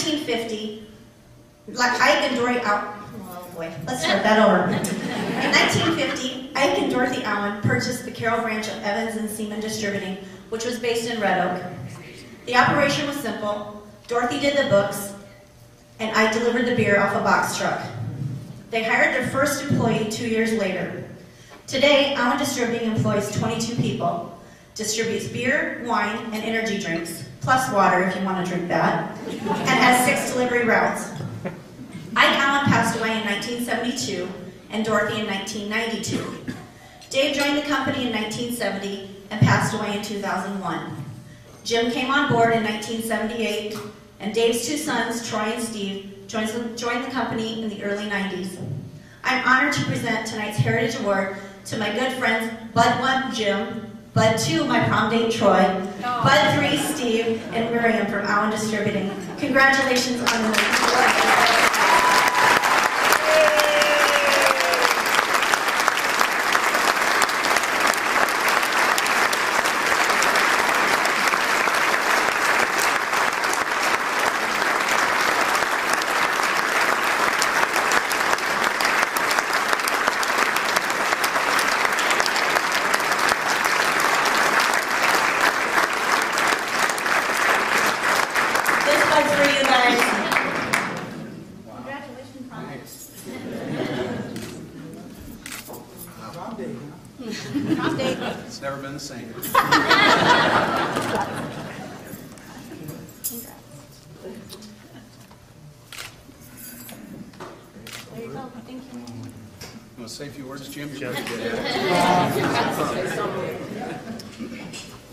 1950, Ike and Dorothy let's start that over. In 1950, Ike and Dorothy Allen purchased the Carroll branch of Evans and Seaman Distributing, which was based in Red Oak. The operation was simple. Dorothy did the books, and Ike delivered the beer off a box truck. They hired their first employee 2 years later. Today, Allen Distributing employs 22 people, distributes beer, wine, and energy drinks, plus water if you want to drink that, and has 6 delivery routes. Ike Allen passed away in 1972, and Dorothy in 1992. Dave joined the company in 1970 and passed away in 2001. Jim came on board in 1978, and Dave's 2 sons, Troy and Steve, joined the company in the early 90s. I'm honored to present tonight's Heritage Award to my good friends Bud 1, Jim, Bud 2, my prom date, Troy, Bud 3, Steve, and Miriam from Allen Distributing. Congratulations on the It's never been the same. There you go. Thank you. You want to say a few words, Jim?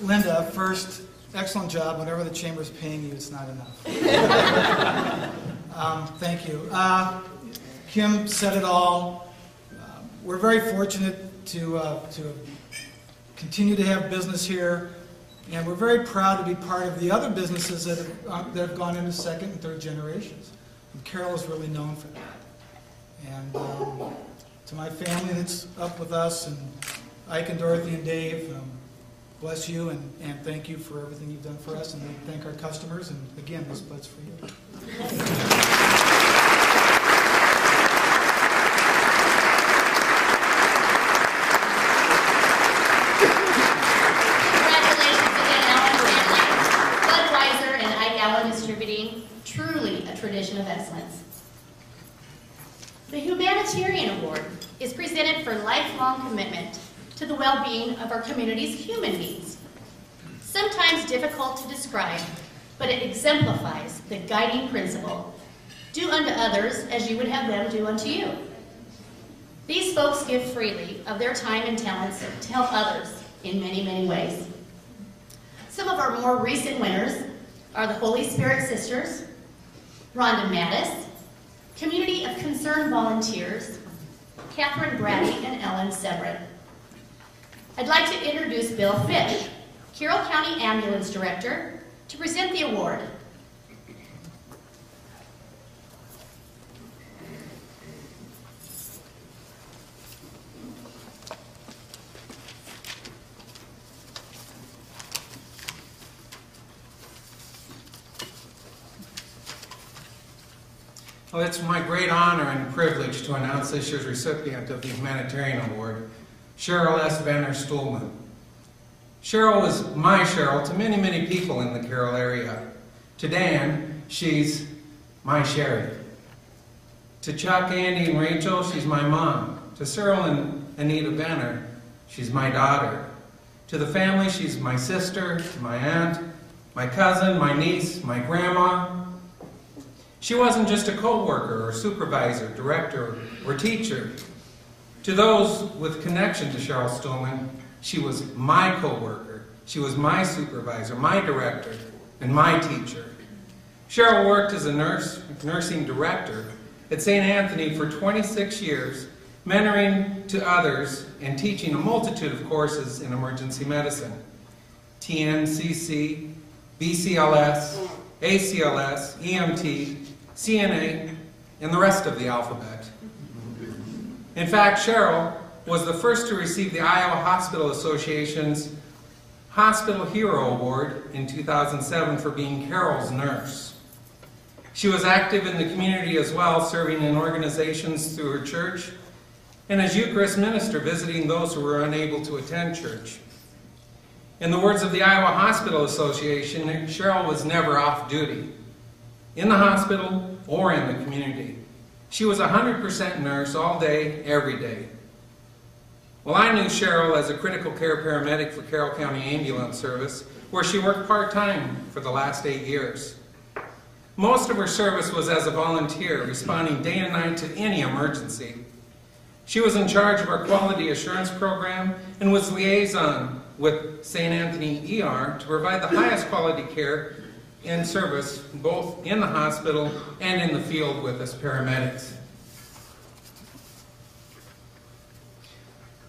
Linda, first, excellent job. Whenever the chamber's paying you, it's not enough. Thank you. Kim said it all. We're very fortunate to continue to have business here, and we're very proud to be part of the other businesses that have gone into second and third generations. And Carroll is really known for that. And to my family that's up with us, and Ike and Dorothy and Dave, bless you and thank you for everything you've done for us, and thank our customers, and again, this bud's for you. Truly a tradition of excellence. The Humanitarian Award is presented for lifelong commitment to the well-being of our community's human needs. Sometimes difficult to describe, but it exemplifies the guiding principle, do unto others as you would have them do unto you. These folks give freely of their time and talents to help others in many, many ways. Some of our more recent winners are the Holy Spirit Sisters, Rhonda Mattis, Community of Concern Volunteers, Catherine Brady, and Ellen Severin. I'd like to introduce Bill Fish, Carroll County Ambulance Director, to present the award. Well, it's my great honor and privilege to announce this year's recipient of the Humanitarian Award, Cheryl S. Vanner Stuhlman. Cheryl is my Cheryl to many, many people in the Carroll area. To Dan, she's my Sherry. To Chuck, Andy, and Rachel, she's my mom. To Cyril and Anita Vanner, she's my daughter. To the family, she's my sister, my aunt, my cousin, my niece, my grandma. She wasn't just a co-worker or supervisor, director, or teacher. To those with connection to Cheryl Stuhlman, she was my co-worker, she was my supervisor, my director, and my teacher. Cheryl worked as a nursing director at St. Anthony for 26 years, mentoring to others and teaching a multitude of courses in emergency medicine. TNCC, BCLS, ACLS, EMT, CNA, and the rest of the alphabet. In fact, Cheryl was the first to receive the Iowa Hospital Association's Hospital Hero Award in 2007 for being Carroll's nurse. She was active in the community as well, serving in organizations through her church, and as Eucharist minister, visiting those who were unable to attend church. In the words of the Iowa Hospital Association, Cheryl was never off duty, in the hospital or in the community. She was 100% nurse all day, every day. Well, I knew Cheryl as a critical care paramedic for Carroll County Ambulance Service, where she worked part-time for the last 8 years. Most of her service was as a volunteer, responding day and night to any emergency. She was in charge of our quality assurance program and was liaison with St. Anthony ER to provide the highest quality care and service both in the hospital and in the field with us paramedics.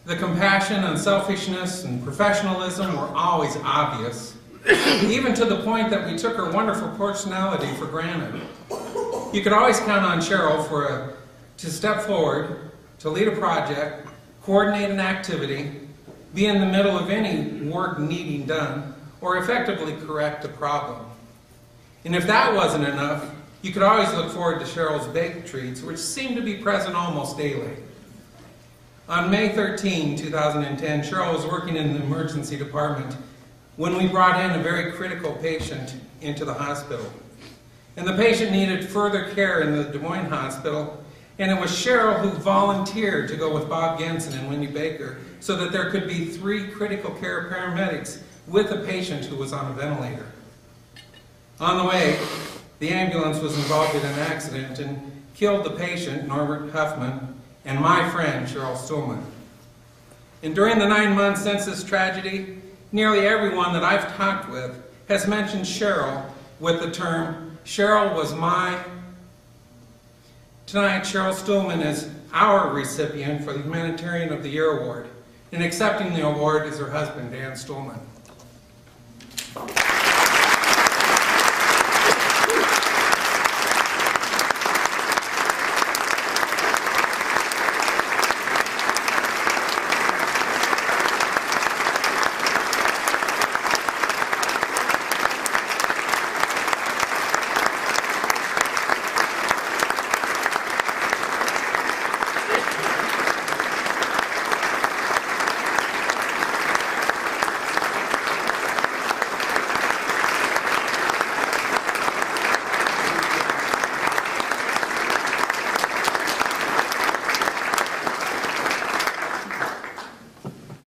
The compassion, unselfishness, and professionalism were always obvious, even to the point that we took her wonderful personality for granted. You could always count on Cheryl to step forward, to lead a project, coordinate an activity, be in the middle of any work needing done, or effectively correct a problem. And if that wasn't enough, you could always look forward to Cheryl's baked treats, which seemed to be present almost daily. On May 13, 2010, Cheryl was working in the emergency department when we brought in a very critical patient into the hospital. And the patient needed further care in the Des Moines hospital, and it was Cheryl who volunteered to go with Bob Gensen and Wendy Baker so that there could be 3 critical care paramedics with a patient who was on a ventilator. On the way, the ambulance was involved in an accident and killed the patient, Norbert Huffman, and my friend, Cheryl Stuhlman. And during the 9 months since this tragedy, nearly everyone that I've talked with has mentioned Cheryl with the term, Cheryl was my. Tonight, Cheryl Stuhlman is our recipient for the Humanitarian of the Year Award, and accepting the award is her husband, Dan Stuhlman.